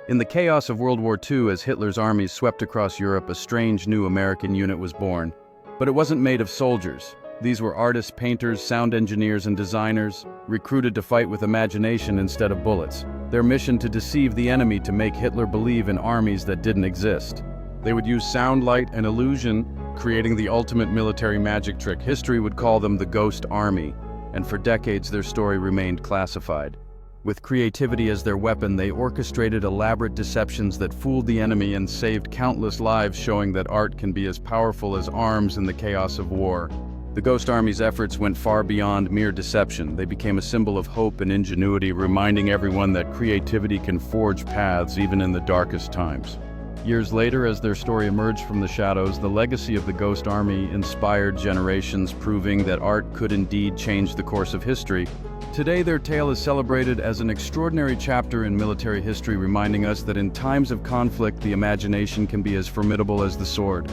In the chaos of World War II, as Hitler's armies swept across Europe, a strange new American unit was born. But it wasn't made of soldiers. These were artists, painters, sound engineers, and designers, recruited to fight with imagination instead of bullets. Their mission to deceive the enemy, to make Hitler believe in armies that didn't exist. They would use sound, light, and illusion, creating the ultimate military magic trick. History would call them the Ghost Army, and for decades their story remained classified. With creativity as their weapon, they orchestrated elaborate deceptions that fooled the enemy and saved countless lives, showing that art can be as powerful as arms in the chaos of war. The Ghost Army's efforts went far beyond mere deception. They became a symbol of hope and ingenuity, reminding everyone that creativity can forge paths even in the darkest times. Years later, as their story emerged from the shadows, the legacy of the Ghost Army inspired generations, proving that art could indeed change the course of history. Today, their tale is celebrated as an extraordinary chapter in military history, reminding us that in times of conflict, the imagination can be as formidable as the sword.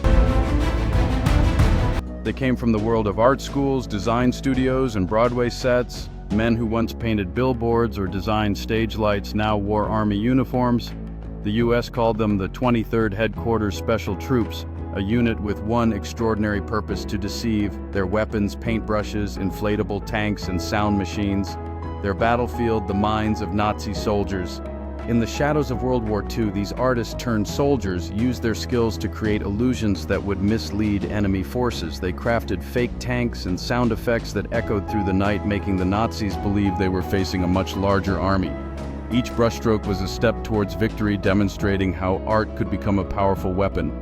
They came from the world of art schools, design studios, and Broadway sets. Men who once painted billboards or designed stage lights now wore Army uniforms. The U.S. called them the 23rd Headquarters Special Troops, a unit with one extraordinary purpose: to deceive. Their weapons, paintbrushes, inflatable tanks, and sound machines. Their battlefield, the minds of Nazi soldiers. In the shadows of World War II, these artists turned soldiers used their skills to create illusions that would mislead enemy forces. They crafted fake tanks and sound effects that echoed through the night, making the Nazis believe they were facing a much larger army. Each brushstroke was a step towards victory, demonstrating how art could become a powerful weapon.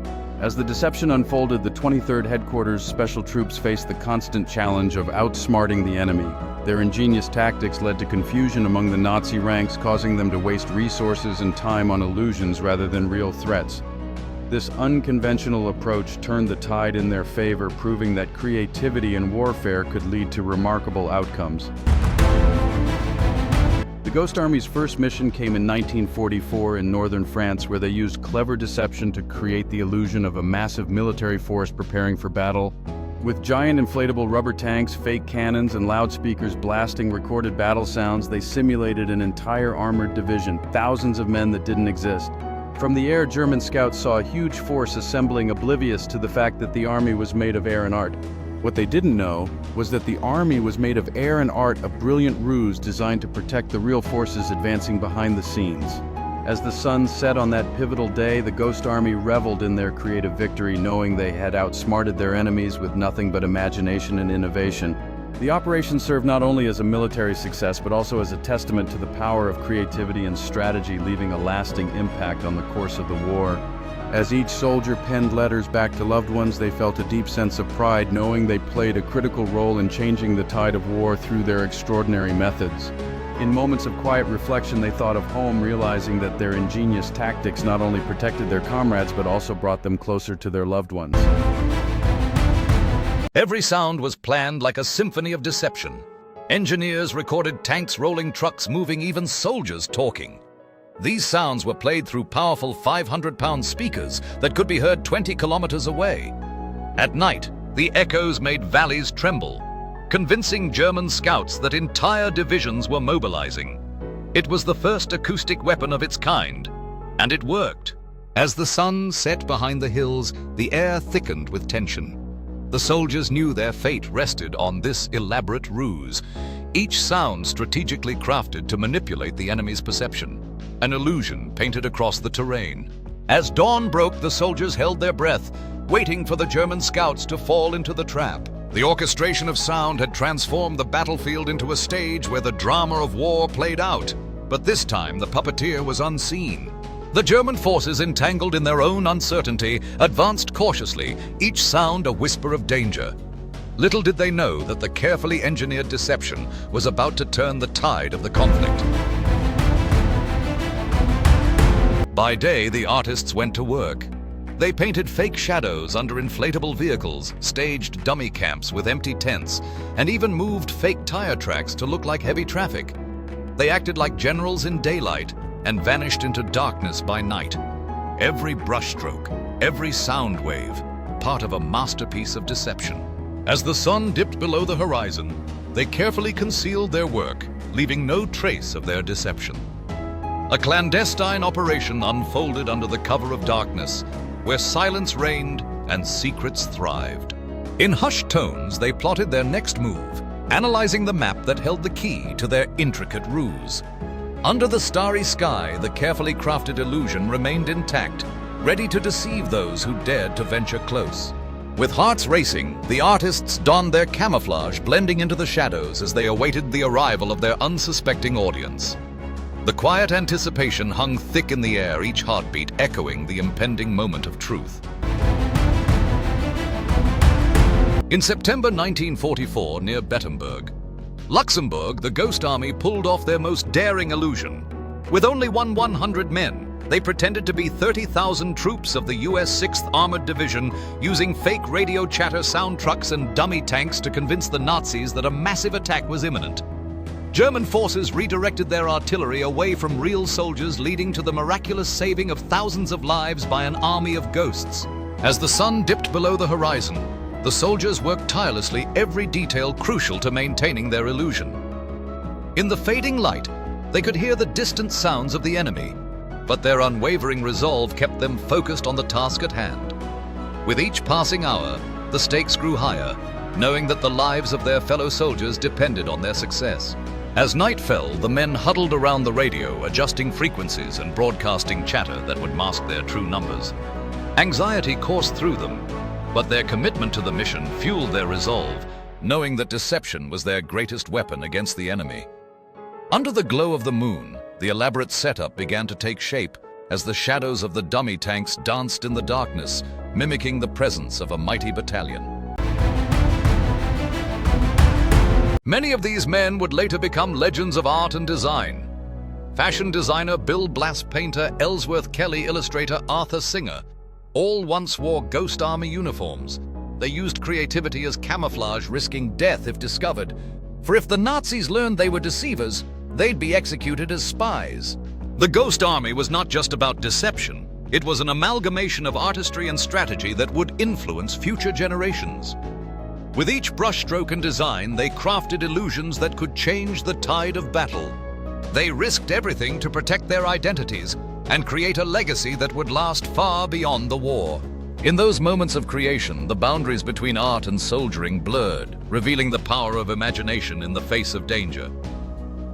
As the deception unfolded, the 23rd Headquarters Special Troops faced the constant challenge of outsmarting the enemy. Their ingenious tactics led to confusion among the Nazi ranks, causing them to waste resources and time on illusions rather than real threats. This unconventional approach turned the tide in their favor, proving that creativity in warfare could lead to remarkable outcomes. The Ghost Army's first mission came in 1944 in northern France, where they used clever deception to create the illusion of a massive military force preparing for battle. With giant inflatable rubber tanks, fake cannons, and loudspeakers blasting recorded battle sounds, they simulated an entire armored division, thousands of men that didn't exist. From the air, German scouts saw a huge force assembling, oblivious to the fact that the army was made of air and art. What they didn't know was that the army was made of air and art, a brilliant ruse designed to protect the real forces advancing behind the scenes. As the sun set on that pivotal day, the Ghost Army reveled in their creative victory, knowing they had outsmarted their enemies with nothing but imagination and innovation. The operation served not only as a military success, but also as a testament to the power of creativity and strategy, leaving a lasting impact on the course of the war. As each soldier penned letters back to loved ones, they felt a deep sense of pride, knowing they played a critical role in changing the tide of war through their extraordinary methods. In moments of quiet reflection, they thought of home, realizing that their ingenious tactics not only protected their comrades, but also brought them closer to their loved ones. Every sound was planned like a symphony of deception. Engineers recorded tanks rolling, trucks moving, even soldiers talking. These sounds were played through powerful 500-pound speakers that could be heard 20 kilometers away. At night, the echoes made valleys tremble, convincing German scouts that entire divisions were mobilizing. It was the first acoustic weapon of its kind, and it worked. As the sun set behind the hills, the air thickened with tension. The soldiers knew their fate rested on this elaborate ruse, each sound strategically crafted to manipulate the enemy's perception, an illusion painted across the terrain. As dawn broke, the soldiers held their breath, waiting for the German scouts to fall into the trap. The orchestration of sound had transformed the battlefield into a stage where the drama of war played out. But this time, the puppeteer was unseen. The German forces, entangled in their own uncertainty, advanced cautiously, each sound a whisper of danger. Little did they know that the carefully engineered deception was about to turn the tide of the conflict. By day, the artists went to work. They painted fake shadows under inflatable vehicles, staged dummy camps with empty tents, and even moved fake tire tracks to look like heavy traffic. They acted like generals in daylight and vanished into darkness by night. Every brushstroke, every sound wave, part of a masterpiece of deception. As the sun dipped below the horizon, they carefully concealed their work, leaving no trace of their deception. A clandestine operation unfolded under the cover of darkness, where silence reigned and secrets thrived. In hushed tones, they plotted their next move, analyzing the map that held the key to their intricate ruse. Under the starry sky, the carefully crafted illusion remained intact, ready to deceive those who dared to venture close. With hearts racing, the artists donned their camouflage, blending into the shadows as they awaited the arrival of their unsuspecting audience. The quiet anticipation hung thick in the air, each heartbeat echoing the impending moment of truth. In September 1944, near Bettemberg, Luxembourg, the Ghost Army pulled off their most daring illusion. With only 100 men, they pretended to be 30,000 troops of the U.S. 6th Armored Division, using fake radio chatter sound trucks and dummy tanks to convince the Nazis that a massive attack was imminent. German forces redirected their artillery away from real soldiers, leading to the miraculous saving of thousands of lives by an army of ghosts. As the sun dipped below the horizon, the soldiers worked tirelessly, every detail crucial to maintaining their illusion. In the fading light, they could hear the distant sounds of the enemy, but their unwavering resolve kept them focused on the task at hand. With each passing hour, the stakes grew higher, knowing that the lives of their fellow soldiers depended on their success. As night fell, the men huddled around the radio, adjusting frequencies and broadcasting chatter that would mask their true numbers. Anxiety coursed through them, but their commitment to the mission fueled their resolve, knowing that deception was their greatest weapon against the enemy. Under the glow of the moon, the elaborate setup began to take shape as the shadows of the dummy tanks danced in the darkness, mimicking the presence of a mighty battalion. Many of these men would later become legends of art and design. Fashion designer Bill Blass, painter Ellsworth Kelly, illustrator Arthur Singer, all once wore Ghost Army uniforms. They used creativity as camouflage, risking death if discovered. For if the Nazis learned they were deceivers, they'd be executed as spies. The Ghost Army was not just about deception. It was an amalgamation of artistry and strategy that would influence future generations. With each brushstroke and design, they crafted illusions that could change the tide of battle. They risked everything to protect their identities and create a legacy that would last far beyond the war. In those moments of creation, the boundaries between art and soldiering blurred, revealing the power of imagination in the face of danger.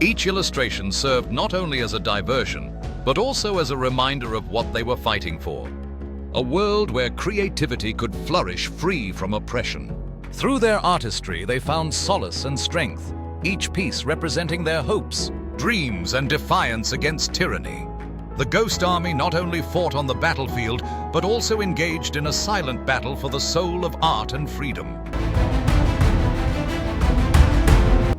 Each illustration served not only as a diversion, but also as a reminder of what they were fighting for. A world where creativity could flourish free from oppression. Through their artistry, they found solace and strength, each piece representing their hopes, dreams, and defiance against tyranny. The Ghost Army not only fought on the battlefield, but also engaged in a silent battle for the soul of art and freedom.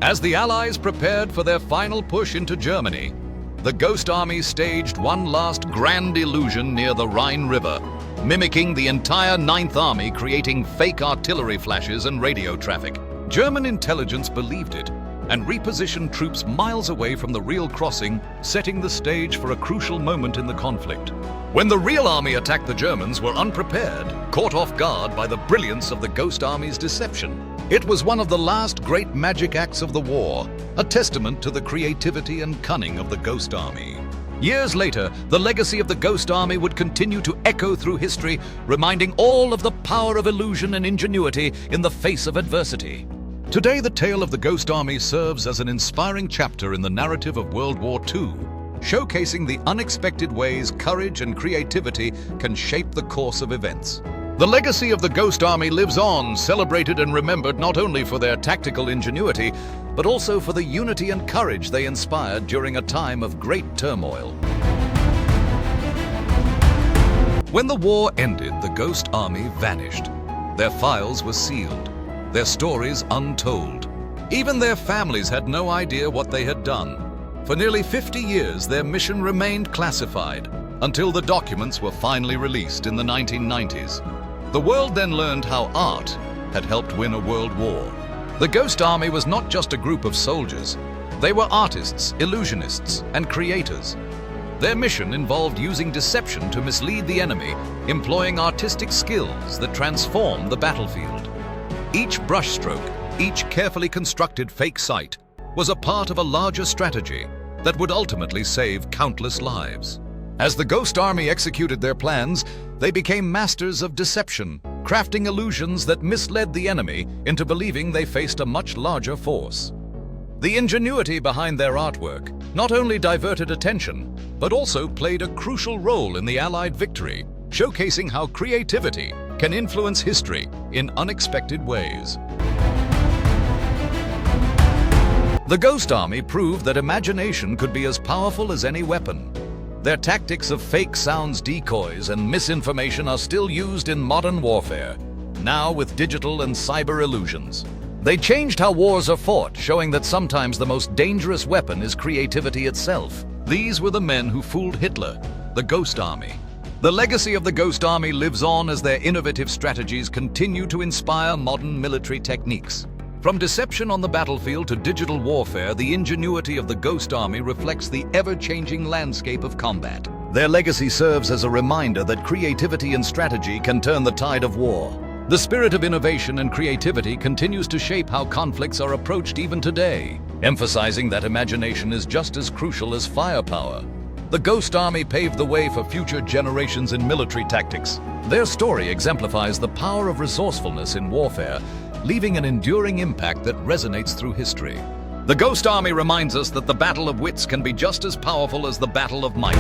As the Allies prepared for their final push into Germany, the Ghost Army staged one last grand illusion near the Rhine River, mimicking the entire 9th Army, creating fake artillery flashes and radio traffic. German intelligence believed it and repositioned troops miles away from the real crossing, setting the stage for a crucial moment in the conflict. When the real army attacked, the Germans were unprepared, caught off guard by the brilliance of the Ghost Army's deception. It was one of the last great magic acts of the war, a testament to the creativity and cunning of the Ghost Army. Years later, the legacy of the Ghost Army would continue to echo through history, reminding all of the power of illusion and ingenuity in the face of adversity. Today, the tale of the Ghost Army serves as an inspiring chapter in the narrative of World War II, showcasing the unexpected ways courage and creativity can shape the course of events. The legacy of the Ghost Army lives on, celebrated and remembered not only for their tactical ingenuity, but also for the unity and courage they inspired during a time of great turmoil. When the war ended, the Ghost Army vanished. Their files were sealed, their stories untold. Even their families had no idea what they had done. For nearly 50 years, their mission remained classified, until the documents were finally released in the 1990s. The world then learned how art had helped win a world war. The Ghost Army was not just a group of soldiers. They were artists, illusionists, and creators. Their mission involved using deception to mislead the enemy, employing artistic skills that transformed the battlefield. Each brushstroke, each carefully constructed fake site, was a part of a larger strategy, that would ultimately save countless lives. As the Ghost Army executed their plans, they became masters of deception, crafting illusions that misled the enemy into believing they faced a much larger force. The ingenuity behind their artwork not only diverted attention, but also played a crucial role in the Allied victory, showcasing how creativity can influence history in unexpected ways. The Ghost Army proved that imagination could be as powerful as any weapon. Their tactics of fake sounds, decoys, and misinformation are still used in modern warfare, now with digital and cyber illusions. They changed how wars are fought, showing that sometimes the most dangerous weapon is creativity itself. These were the men who fooled Hitler, the Ghost Army. The legacy of the Ghost Army lives on as their innovative strategies continue to inspire modern military techniques. From deception on the battlefield to digital warfare, the ingenuity of the Ghost Army reflects the ever-changing landscape of combat. Their legacy serves as a reminder that creativity and strategy can turn the tide of war. The spirit of innovation and creativity continues to shape how conflicts are approached even today, emphasizing that imagination is just as crucial as firepower. The Ghost Army paved the way for future generations in military tactics. Their story exemplifies the power of resourcefulness in warfare, leaving an enduring impact that resonates through history. The Ghost Army reminds us that the battle of wits can be just as powerful as the battle of might.